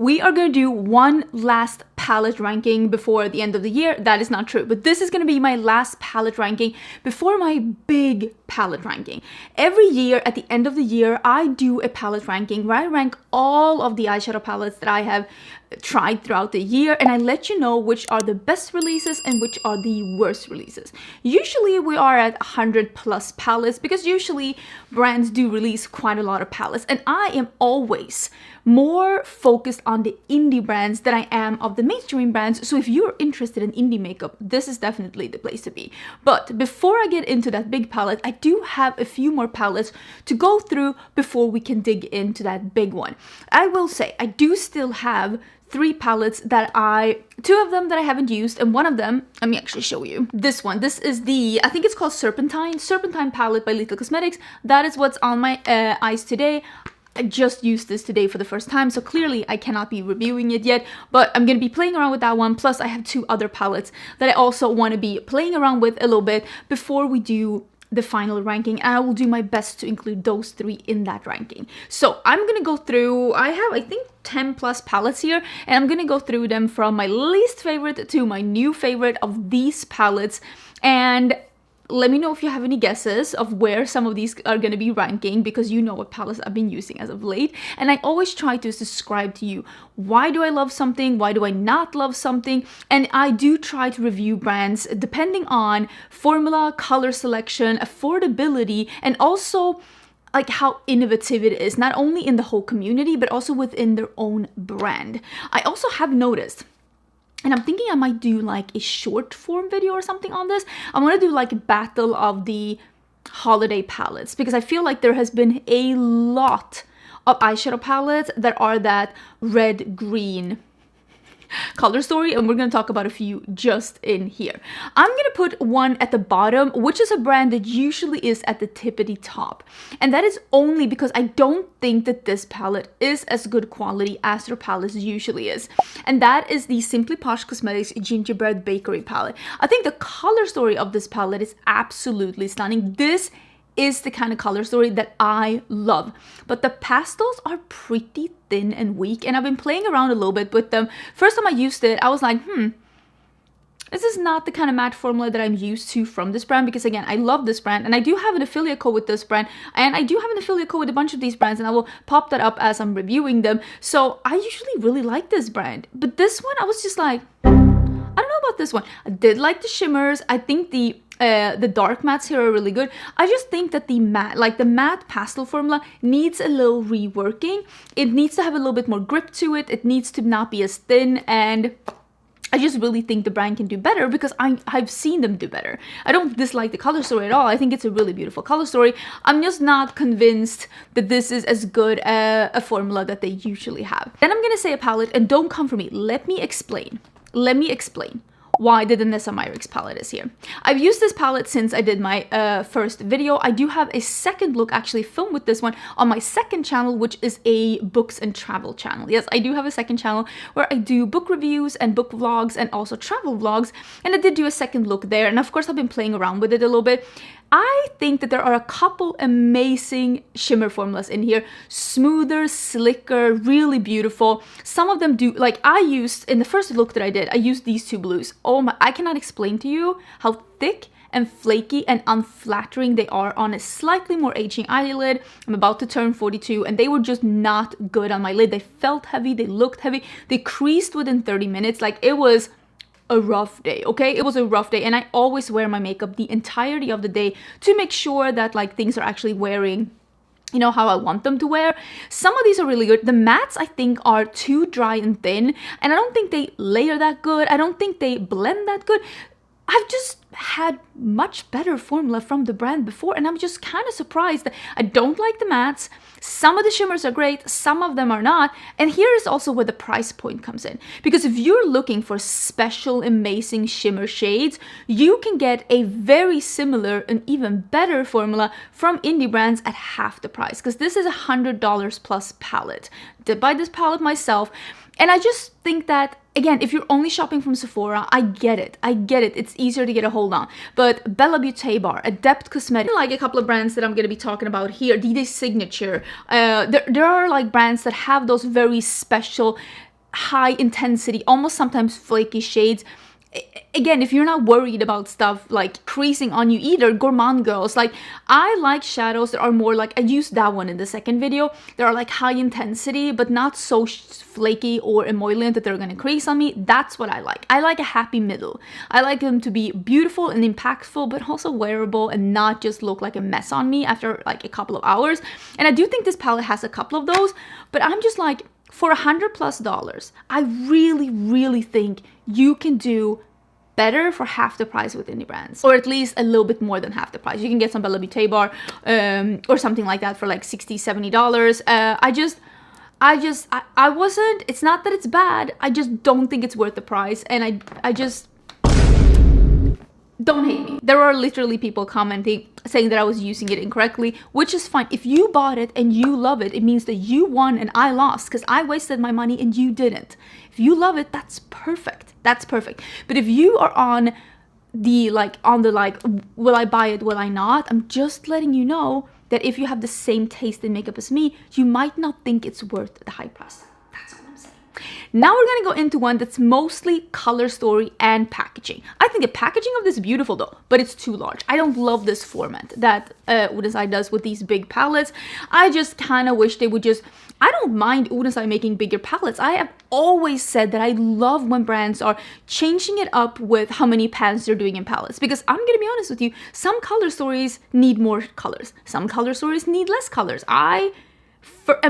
we are going to do one last palette ranking before the end of the year. That is not true, but this is going to be my last palette ranking before my big palette ranking. Every year at the end of the year, I do a palette ranking where I rank all of the eyeshadow palettes that I have tried throughout the year, and I let you know which are the best releases and which are the worst releases. Usually we are at 100 plus palettes because usually brands do release quite a lot of palettes, and I am always more focused on the indie brands than I am of the mainstream brands. So if you're interested in indie makeup, this is definitely the place to be. But before I get into that big palette, I do have a few more palettes to go through before we can dig into that big one. I will say I do still have 3 palettes that two of them that I haven't used, and one of them, let me actually show you. This one, this is the, I think it's called Serpentine palette by Lunar Cosmetics. That is what's on my eyes today. I just used this today for the first time, so clearly I cannot be reviewing it yet, but I'm going to be playing around with that one. Plus I have 2 other palettes that I also want to be playing around with a little bit before we do the final ranking, and I will do my best to include those 3 in that ranking. So I'm gonna go through, I have I think 10 plus palettes here, and I'm gonna go through them from my least favorite to my new favorite of these palettes, and let me know if you have any guesses of where some of these are going to be ranking, because you know what palettes I've been using as of late. And I always try to describe to you, why do I love something, why do I not love something, and I do try to review brands depending on formula, color selection, affordability, and also like how innovative it is, not only in the whole community but also within their own brand. I also have noticed, and I'm thinking I might do like a short form video or something on this. I want to do like a battle of the holiday palettes, because I feel like there has been a lot of eyeshadow palettes that are that red, green color story, and we're going to talk about a few just in here. I'm going to put one at the bottom, which is a brand that usually is at the tippity top, and that is only because I don't think that this palette is as good quality as their palettes usually is, and that is the Simply Posh Cosmetics Gingerbread Bakery palette. I think the color story of this palette is absolutely stunning. This is the kind of color story that I love, but the pastels are pretty thin and weak, and I've been playing around a little bit with them. First time I used it, I was like, this is not the kind of matte formula that I'm used to from this brand, because again, I love this brand, and I do have an affiliate code with this brand, and I do have an affiliate code with a bunch of these brands, and I will pop that up as I'm reviewing them. So I usually really like this brand, but this one I was just like, I don't know about this one. I did like the shimmers. I think the dark mattes here are really good. I just think that the matte pastel formula needs a little reworking. It needs to have a little bit more grip to it. It needs to not be as thin, and I just really think the brand can do better, because I've seen them do better. I don't dislike the color story at all. I think it's a really beautiful color story. I'm just not convinced that this is as good a formula that they usually have. Then I'm gonna say a palette, and don't come for me. Let me explain why the Danessa Myricks palette is here. I've used this palette since I did my first video. I do have a second look actually filmed with this one on my second channel, which is a books and travel channel. Yes, I do have a second channel where I do book reviews and book vlogs and also travel vlogs, and I did do a second look there, and of course I've been playing around with it a little bit. I think that there are a couple amazing shimmer formulas in here. Smoother, slicker, really beautiful. Some of them do, like I used, in the first look that I did, I used these 2 blues. Oh my, I cannot explain to you how thick and flaky and unflattering they are on a slightly more aging eyelid. I'm about to turn 42, and they were just not good on my lid. They felt heavy, they looked heavy, they creased within 30 minutes. Like, it was a rough day, okay? It was a rough day, and I always wear my makeup the entirety of the day to make sure that like things are actually wearing, you know, how I want them to wear. Some of these are really good. The mattes I think are too dry and thin, and I don't think they layer that good. I don't think they blend that good. I've just had much better formula from the brand before, and I'm just kind of surprised that I don't like the mattes. Some of the shimmers are great, some of them are not, and here is also where the price point comes in, because if you're looking for special amazing shimmer shades, you can get a very similar and even better formula from indie brands at half the price, because this is $100 plus palette. Did buy this palette myself, and I just think that, again, if you're only shopping from Sephora, I get it. It's easier to get a hold on. But Bella Beauté Bar, Adept Cosmetics, like a couple of brands that I'm going to be talking about here, DD Signature. There are like brands that have those very special high intensity, almost sometimes flaky shades. Again, if you're not worried about stuff like creasing on you either, Gourmande Girls, like I like shadows that are more like, I used that one in the second video, they are like high intensity but not so flaky or emollient that they're gonna crease on me. That's what I like. I like a happy middle. I like them to be beautiful and impactful but also wearable and not just look like a mess on me after like a couple of hours. And I do think this palette has a couple of those, but I'm just like, for $100+, I really think you can do better for half the price with indie brands, or at least a little bit more than half the price. You can get some Bella Beauté bar or something like that for like $60-$70. I wasn't, it's not that it's bad, I just don't think it's worth the price, and I just, don't hate me. There are literally people commenting saying that I was using it incorrectly, which is fine. If you bought it and you love it, it means that you won and I lost because I wasted my money and you didn't. If you love it, that's perfect. That's perfect. But if you are on the will I buy it, will I not? I'm just letting you know that if you have the same taste in makeup as me, you might not think it's worth the high price. That's all I'm saying. Now we're gonna go into one that's mostly color story and packaging. I think the packaging of this is beautiful though, but it's too large. I don't love this format that Udasai does with these big palettes. I just kind of wish they would just, I don't mind Udasai making bigger palettes. I have always said that I love when brands are changing it up with how many pans they're doing in palettes, because I'm gonna be honest with you, some color stories need more colors. Some color stories need less colors. I'm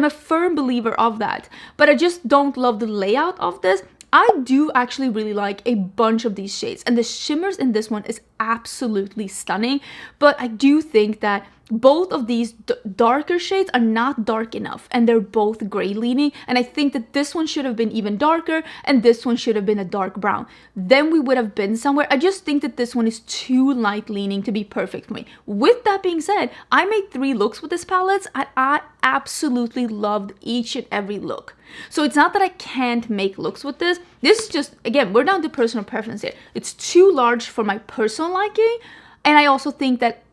a firm believer of that, but I just don't love the layout of this. I do actually really like a bunch of these shades, and the shimmers in this one is absolutely stunning, but I do think that both of these darker shades are not dark enough, and they're both gray leaning, and I think that this one should have been even darker and this one should have been a dark brown. Then we would have been somewhere. I just think that this one is too light leaning to be perfect for me. With that being said, I made 3 looks with this palette and I absolutely loved each and every look. So it's not that I can't make looks with this. This is just, again, we're down to personal preference here. It's too large for my personal liking, and I also think that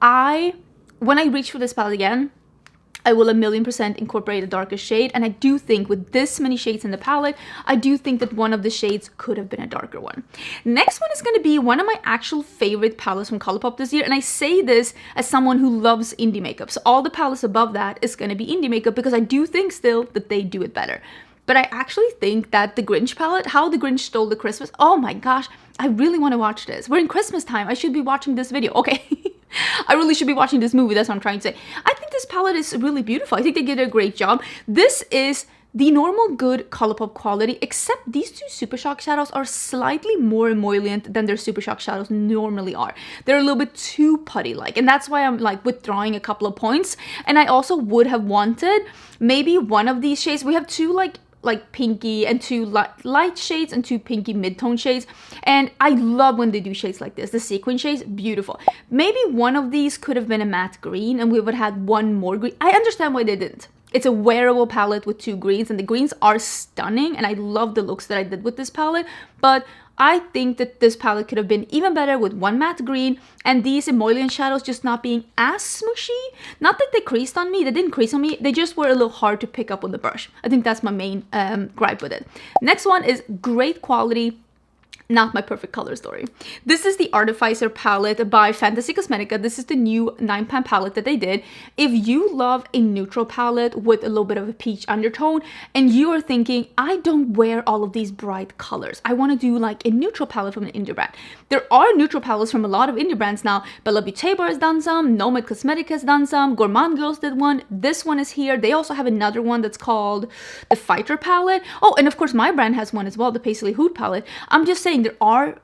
when I reach for this palette again, I will 1,000,000% incorporate a darker shade, and I do think with this many shades in the palette, I do think that one of the shades could have been a darker one. Next one is going to be one of my actual favorite palettes from ColourPop this year, and I say this as someone who loves indie makeup. So all the palettes above that is going to be indie makeup because I do think still that they do it better. But I actually think that the Grinch palette, How the Grinch Stole the Christmas, oh my gosh, I really want to watch this. We're in Christmas time. I should be watching this video. Okay. I really should be watching this movie. That's what I'm trying to say. I think this palette is really beautiful. I think they did a great job. This is the normal good ColourPop quality, except these 2 Super Shock shadows are slightly more emollient than their Super Shock shadows normally are. They're a little bit too putty-like, and that's why I'm like withdrawing a couple of points. And I also would have wanted maybe one of these shades. We have 2 like pinky and 2 light shades and 2 pinky mid-tone shades, and I love when they do shades like this. The sequin shades, beautiful. Maybe one of these could have been a matte green and we would have had one more green. I understand why they didn't. It's a wearable palette with 2 greens, and the greens are stunning, and I love the looks that I did with this palette, but I think that this palette could have been even better with 1 matte green and these emollient shadows just not being as smooshy. Not that they creased on me, they didn't crease on me, they just were a little hard to pick up with the brush. I think that's my main gripe with it. Next one is great quality, not my perfect color story. This is the Artificer palette by Cosmetica. This is the new 9-pan palette that they did. If you love a neutral palette with a little bit of a peach undertone and you are thinking, I don't wear all of these bright colors, I want to do like a neutral palette from an indie brand. There are neutral palettes from a lot of indie brands now. Bella Beauté has done some, Nomad Cosmetics has done some, Gourmande Girls did one, this one is here. They also have another one that's called the Fighter palette. Oh, and of course my brand has one as well, the Paisley Hood palette. I'm just saying there are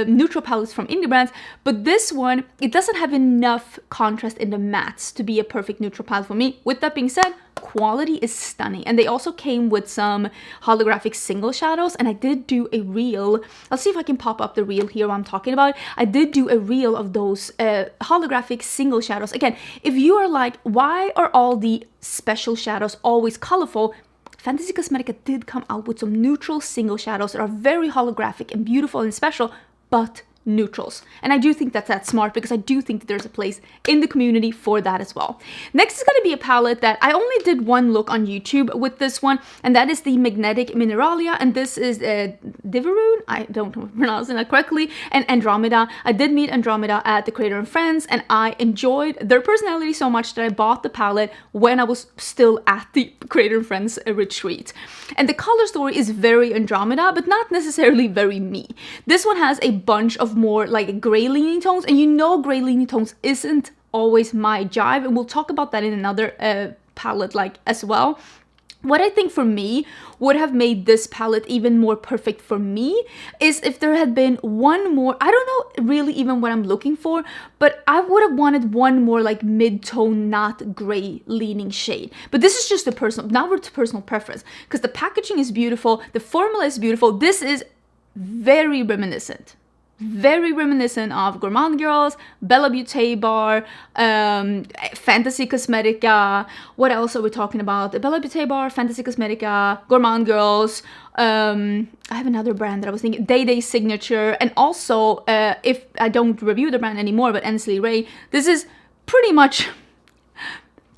neutral palettes from indie brands, but this one, it doesn't have enough contrast in the mattes to be a perfect neutral palette for me. With that being said, quality is stunning, and they also came with some holographic single shadows, and I did do a reel. I'll see if I can pop up the reel here while I'm talking about it. I did do a reel of those holographic single shadows. Again, if you are like, why are all the special shadows always colorful? Cosmetica did come out with some neutral single shadows that are very holographic and beautiful and special, but neutrals. And I do think that's smart, because I do think that there's a place in the community for that as well. Next is going to be a palette that I only did one look on YouTube with this one, and that is the Magnetic Mineralia, and this is Diveroon, I don't know if I'm pronouncing that correctly, and Andromeda. I did meet Andromeda at the Creator and Friends, and I enjoyed their personality so much that I bought the palette when I was still at the Creator and Friends retreat. And the color story is very Andromeda, but not necessarily very me. This one has a bunch of more like gray leaning tones, and you know gray leaning tones isn't always my jive, and we'll talk about that in another palette like as well. What I think for me would have made this palette even more perfect for me is if there had been one more, I don't know really even what I'm looking for, but I would have wanted one more like mid-tone, not gray leaning shade. But this is just a personal, now we're to personal preference, because the packaging is beautiful, the formula is beautiful. This is very reminiscent of Gourmande Girls, Bella Beauté bar, Fantasy Cosmetica. What else are we talking about? Bella Beauté bar, Fantasy Cosmetica, Gourmande Girls. I have another brand that I was thinking, Day Signature, and also if I don't review the brand anymore, but Ensley Ray. This is pretty much,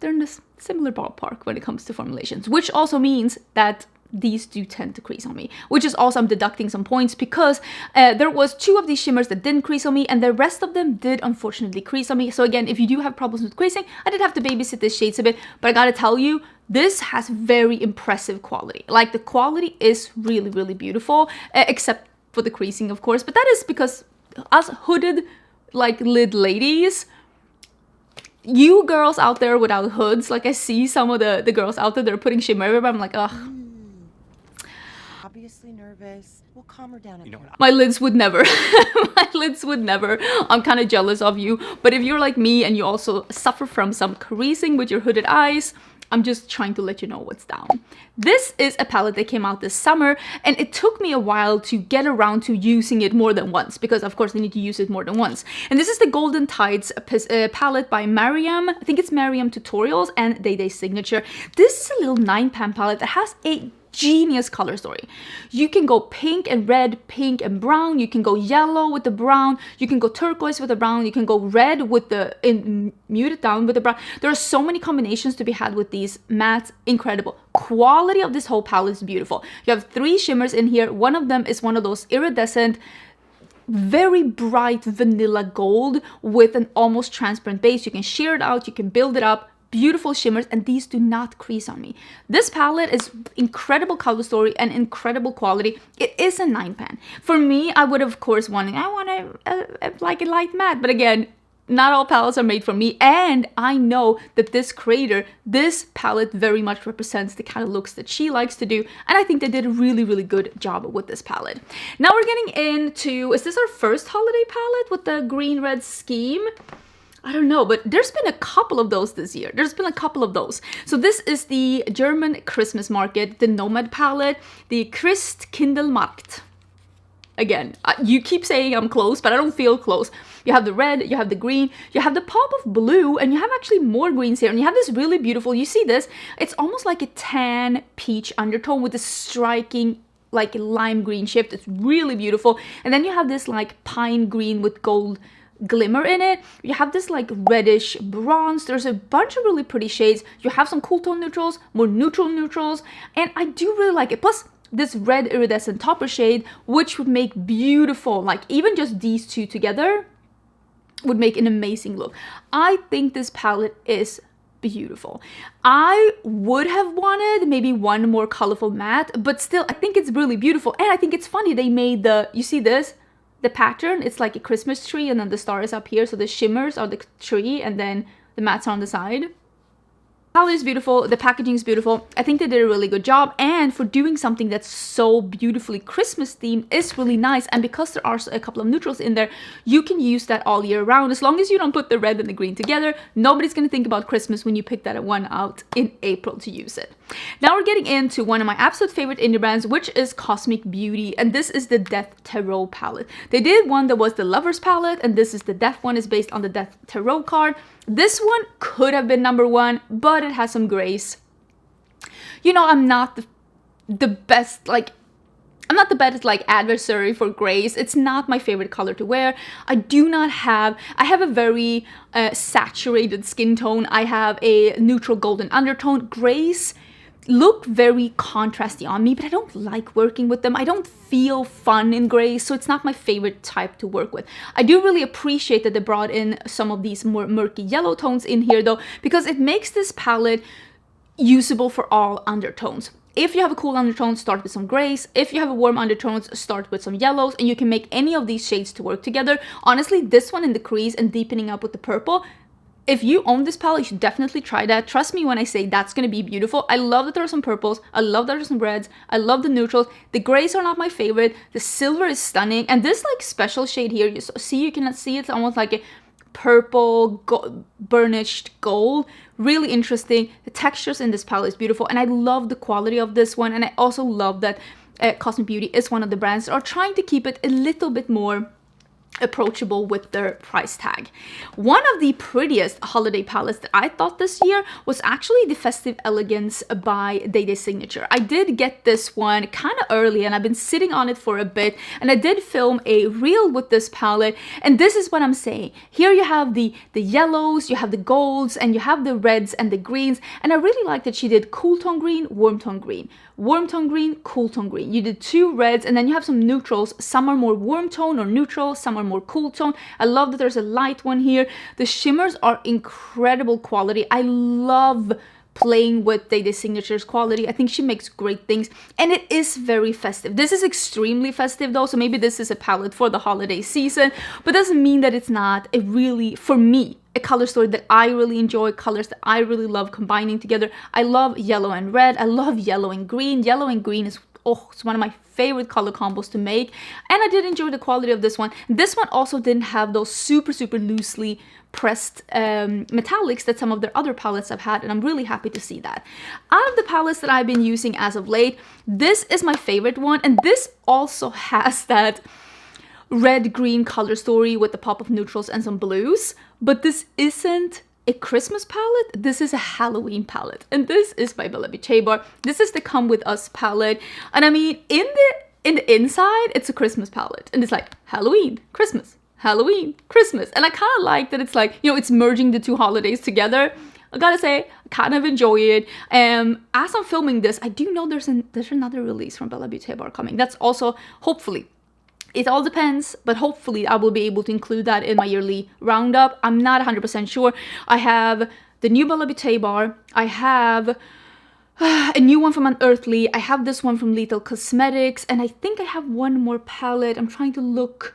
they're in this similar ballpark when it comes to formulations, which also means that these do tend to crease on me, which is also I'm deducting some points, because there was 2 of these shimmers that didn't crease on me, and the rest of them did unfortunately crease on me. So again, if you do have problems with creasing, I did have to babysit these shades a bit, but I gotta tell you, this has very impressive quality. Like, the quality is really, really beautiful, except for the creasing, of course, but that is because us hooded, like, lid ladies, you girls out there without hoods, like I see some of the girls out there that are putting shimmer everywhere, I'm like, ugh. Obviously nervous. We'll calm her down. My lids would never. My lids would never. I'm kind of jealous of you. But if you're like me and you also suffer from some creasing with your hooded eyes, I'm just trying to let you know what's down. This is a palette that came out this summer, and it took me a while to get around to using it more than once, because of course I need to use it more than once. And this is the Golden Tides palette by Mariam. I think it's Mariam Tutorials and Day Signature. This is a little 9-pan palette that has a genius color story. You can go pink and red, pink and brown. You can go yellow with the brown. You can go turquoise with the brown. You can go red with the muted down with the brown. There are so many combinations to be had with these mattes. Incredible. Quality of this whole palette is beautiful. You have 3 shimmers in here. One of them is one of those iridescent, very bright vanilla gold with an almost transparent base. You can sheer it out. You can build it up. Beautiful shimmers, and these do not crease on me. This palette is incredible color story and incredible quality. It is a 9-pan. For me, I would of course want like a light matte, but again, not all palettes are made for me, and I know that this creator, this palette very much represents the kind of looks that she likes to do, and I think they did a really, really good job with this palette. Now we're getting into, is this our first holiday palette with the green-red scheme? I don't know, but there's been a couple of those this year. There's been a couple of those. So this is the German Christmas market, the Nomad palette, the Christkindlmarkt. Again, you keep saying I'm close, but I don't feel close. You have the red, you have the green, you have the pop of blue, and you have actually more greens here. And you have this really beautiful, you see this? It's almost like a tan peach undertone with a striking like lime green shift. It's really beautiful. And then you have this like pine green with gold glimmer in it. You have this like reddish bronze. There's a bunch of really pretty shades. You have some cool tone neutrals, more neutral neutrals, and I do really like it. Plus this red iridescent topper shade, which would make beautiful, like even just these two together would make an amazing look. I think this palette is beautiful. I would have wanted maybe one more colorful matte, but still I think it's really beautiful. And I think it's funny they made the, you see this? The pattern, it's like a Christmas tree, and then the star is up here, so the shimmers are the tree and then the mattes are on the side. The palette is beautiful, the packaging is beautiful. I think they did a really good job, and for doing something that's so beautifully Christmas themed is really nice. And because there are a couple of neutrals in there, you can use that all year round. As long as you don't put the red and the green together, nobody's going to think about Christmas when you pick that one out in April to use it. Now we're getting into one of my absolute favorite indie brands, which is Cosmic Beauty, and this is the Death Tarot palette. They did one that was the Lovers palette, and this is the Death one, is based on the Death Tarot card. This one could have been #1, but it has some grace. You know, I'm not the best, like, I'm not the best like adversary for grays. It's not my favorite color to wear. I have a very saturated skin tone. I have a neutral golden undertone. Grays look very contrasty on me, but I don't like working with them. I don't feel fun in grays, so it's not my favorite type to work with. I do really appreciate that they brought in some of these more murky yellow tones in here though, because it makes this palette usable for all undertones. If you have a cool undertone, start with some grays. If you have a warm undertones, start with some yellows, and you can make any of these shades to work together. Honestly, this one in the crease and deepening up with the purple, if you own this palette, you should definitely try that. Trust me when I say that's going to be beautiful. I love that there are some purples. I love that there are some reds. I love the neutrals. The grays are not my favorite. The silver is stunning. And this like special shade here, you cannot see it's almost like a purple burnished gold. Really interesting. The textures in this palette is beautiful. And I love the quality of this one. And I also love that Cosmic Beauty is one of the brands that are trying to keep it a little bit more approachable with their price tag. One of the prettiest holiday palettes that I thought this year was actually the Festive Elegance by Day Signature. I did get this one kind of early and I've been sitting on it for a bit, and I did film a reel with this palette, and this is what I'm saying. Here you have the yellows, you have the golds, and you have the reds and the greens, and I really like that she did cool tone green, warm tone green, warm tone green, cool tone green. You did two reds, and then you have some neutrals. Some are more warm tone or neutral, some are more cool tone. I love that there's a light one here. The shimmers are incredible quality. I love playing with Day Signature's quality. I think she makes great things, and it is very festive. This is extremely festive though, so maybe this is a palette for the holiday season, but doesn't mean that it's not a really, for me, a color story that I really enjoy, colors that I really love combining together. I love yellow and red. I love yellow and green. Yellow and green is it's one of my favorite color combos to make, and I did enjoy the quality of this one. This one also didn't have those super loosely pressed metallics that some of their other palettes have had, and I'm really happy to see that. Out of the palettes that I've been using as of late, this is my favorite one, and this also has that red-green color story with the pop of neutrals and some blues, but this isn't a Christmas palette. This is a Halloween palette, and this is by Bella Beauté Bar. This is the Come With Us palette, and I mean, in the inside, it's a Christmas palette, and it's like Halloween, Christmas, Halloween, Christmas, and I kind of like that it's like, you know, it's merging the two holidays together. I gotta say, I kind of enjoy it. As I'm filming this, I do know there's another release from Bella Beauté Bar coming. That's also, hopefully, it all depends, but hopefully I will be able to include that in my yearly roundup. I'm not 100% sure. I have the new Bella Beauté Bar. I have a new one from Unearthly. I have this one from Lethal Cosmetics, and I think I have one more palette. I'm trying to look.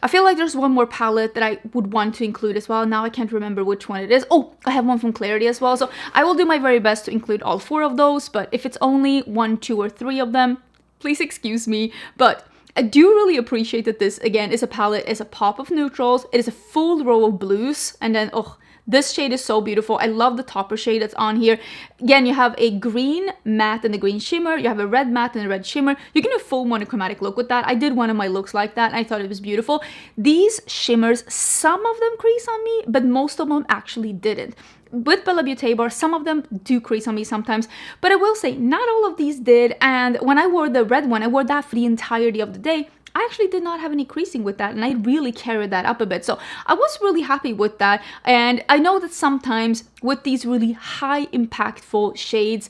I feel like there's one more palette that I would want to include as well. Now I can't remember which one it is. Oh, I have one from Clarity as well. So I will do my very best to include all 4 of those, but if it's only 1, 2, or 3 of them, please excuse me. But I do really appreciate that this, again, is a palette, is a pop of neutrals. It is a full row of blues, and then, oh, this shade is so beautiful. I love the topper shade that's on here. Again, you have a green matte and a green shimmer. You have a red matte and a red shimmer. You can do a full monochromatic look with that. I did one of my looks like that, and I thought it was beautiful. These shimmers, some of them crease on me, but most of them actually didn't. With Bella Beauté Bar, some of them do crease on me sometimes, but I will say not all of these did, and when I wore the red one, I wore that for the entirety of the day. I actually did not have any creasing with that, and I really carried that up a bit, so I was really happy with that. And I know that sometimes with these really high impactful shades,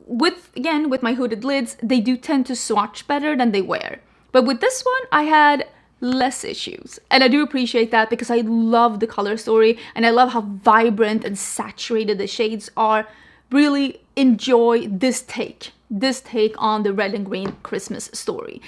with my hooded lids, they do tend to swatch better than they wear. But with this one, I had less issues, and I do appreciate that because I love the color story and I love how vibrant and saturated the shades are. Really enjoy this take on the red and green Christmas story.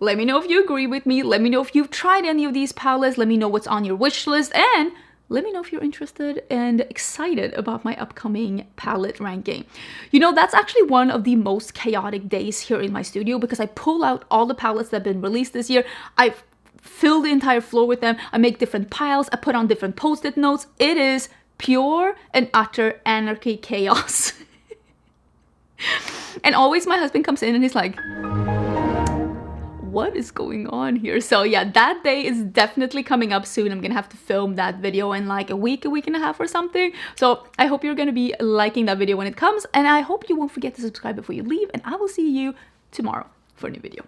Let me know if you agree with me. Let me know if you've tried any of these palettes. Let me know what's on your wish list, and let me know if you're interested and excited about my upcoming palette ranking. You know, that's actually one of the most chaotic days here in my studio because I pull out all the palettes that have been released this year. I fill the entire floor with them. I make different piles. I put on different post-it notes. It is pure and utter anarchy chaos. And always my husband comes in and he's like, what is going on here? So yeah, that day is definitely coming up soon. I'm gonna have to film that video in like a week and a half or something. So I hope you're gonna be liking that video when it comes, and I hope you won't forget to subscribe before you leave, and I will see you tomorrow for a new video.